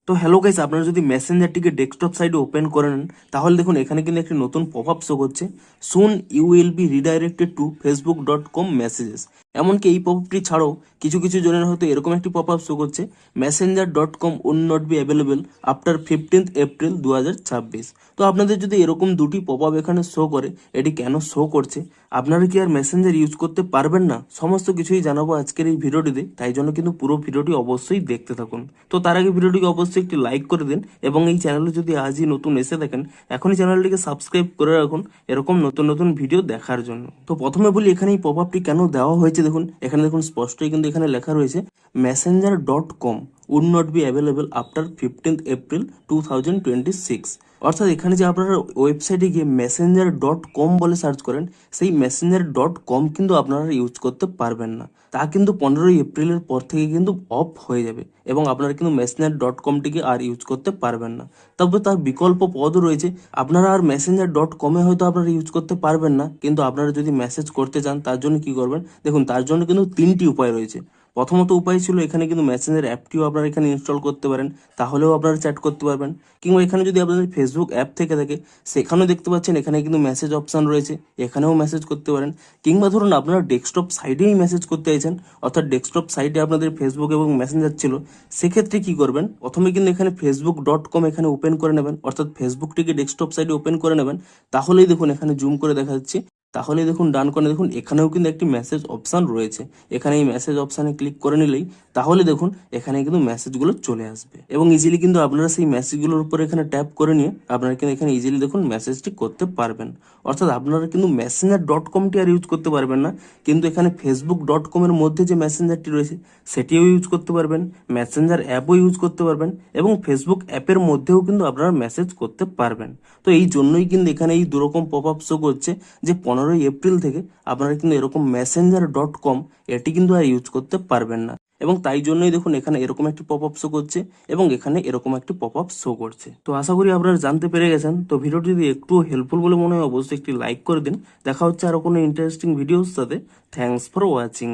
তো hello guys, আপনারা যদি মেসেঞ্জারটিকে ডেস্কটপ সাইডে ওপেন করে নেন তাহলে দেখুন এখানে কিন্তু একটি নতুন পপআপ শো করছে, soon you will be redirected to facebook.com messages. এমনকি এই পপআপটি ছাড়াও কিছু কিছু জনের হয়তো এরকম একটি পপআপ শো করছে, messenger.com will not be available after 15th April 2026। তো আপনাদের যদি এরকম দুটি পপআপ এখানে শো করে, এটি কেন শো করছে, আপনারা কি আর মেসেঞ্জার ইউজ করতে পারবেন না, সমস্ত কিছুই জানাবো আজকের এই ভিডিওটিতে। তাই জন্য কিন্তু পুরো ভিডিওটি অবশ্যই দেখতে থাকুন। তো তার আগে ভিডিওটিকে অবশ্যই একটি লাইক করে দিন এবং এই চ্যানেলে যদি আজই নতুন এসে থাকেন এখনই চ্যানেলটিকে সাবস্ক্রাইব করে রাখুন এরকম নতুন নতুন ভিডিও দেখার জন্য। তো প্রথমে বলি এখানে এই পপআপটি কেন দেওয়া হয়েছে। দেখুন এখানে দেখুন স্পষ্টই কিন্তু এখানে লেখা রয়েছে messenger.com would not be available after 15th April 2026। অর্থাৎ এখানে যে আপনারা ওয়েবসাইটে গিয়ে messenger.com বলে সার্চ করেন, সেই messenger.com কিন্তু আপনারা ইউজ করতে পারবেন না। তা কিন্তু 15ই এপ্রিলের পর থেকে কিন্তু অফ হয়ে যাবে এবং আপনারা কিন্তু messenger.com-টিকে আর ইউজ করতে পারবেন না। তবে তার বিকল্প পদও রয়েছে। আপনারা আর messenger.com-এ হয়তো আপনারা ইউজ করতে পারবেন না, কিন্তু আপনারা যদি মেসেজ করতে চান তার জন্য কি করবেন, দেখুন তার জন্য কিন্তু 3টি উপায় রয়েছে। প্রথমত উপায় ছিল এখানে কিন্তু মেসেঞ্জার অ্যাপটিও আপনারা এখানে ইনস্টল করতে পারেন, তাহলেও আপনারা চ্যাট করতে পারবেন। কিংবা এখানে যদি আপনাদের ফেসবুক অ্যাপ থেকে থাকে সেখানেও দেখতে পাচ্ছেন এখানে কিন্তু মেসেজ অপশান রয়েছে, এখানেও মেসেজ করতে পারেন। কিংবা ধরুন আপনারা ডেস্কটপ সাইডেই মেসেজ করতে চাইছেন, অর্থাৎ ডেস্কটপ সাইডে আপনাদের ফেসবুক এবং মেসেঞ্জার ছিল, সেক্ষেত্রে কি করবেন, প্রথমে কিন্তু এখানে facebook.com এখানে ওপেন করে নেবেন, অর্থাৎ ফেসবুকটিকে ডেস্কটপ সাইডে ওপেন করে নেবেন। তাহলেই দেখুন এখানে জুম করে দেখা যাচ্ছে, তাহলে দেখুন ডান কোণে দেখুন এখানেও কিন্তু একটি মেসেজ অপশান রয়েছে। এখানে এই মেসেজ অপশানে ক্লিক করে নিলেই তাহলে দেখুন এখানে কিন্তু মেসেজগুলো চলে আসবে এবং ইজিলি কিন্তু আপনারা সেই মেসেজগুলোর উপর এখানে ট্যাপ করে নিয়ে আপনারা কিন্তু এখানে ইজিলি দেখুন মেসেজটি করতে পারবেন। অর্থাৎ আপনারা কিন্তু messenger.com-টি আর ইউজ করতে পারবেন না, কিন্তু এখানে facebook.com-এর মধ্যে যে মেসেঞ্জারটি রয়েছে সেটিও ইউজ করতে পারবেন, মেসেঞ্জার অ্যাপও ইউজ করতে পারবেন এবং ফেসবুক অ্যাপের মধ্যেও কিন্তু আপনারা মেসেজ করতে পারবেন। তো এই জন্যই কিন্তু এখানে এই দুরকম পপআপ শো করছে যে 15ই এপ্রিল থেকে আপনারা কিন্তু এরকম messenger.com এটি কিন্তু আর ইউজ করতে পারবেন না। এবং তাই জন্যই দেখুন এখানে এরকম একটি পপআপ শো করছে এবং এখানে এরকম একটি পপআপ শো করছে। তো আশা করি আপনারা জানতে পেরে গেছেন। তো ভিডিওটি যদি একটু হেল্পফুল বলে মনে হয় অবশ্যই একটি লাইক করে দিন। দেখা হচ্ছে আরো কোনো ইন্টারেস্টিং ভিডিওর সাথে। Thanks for watching.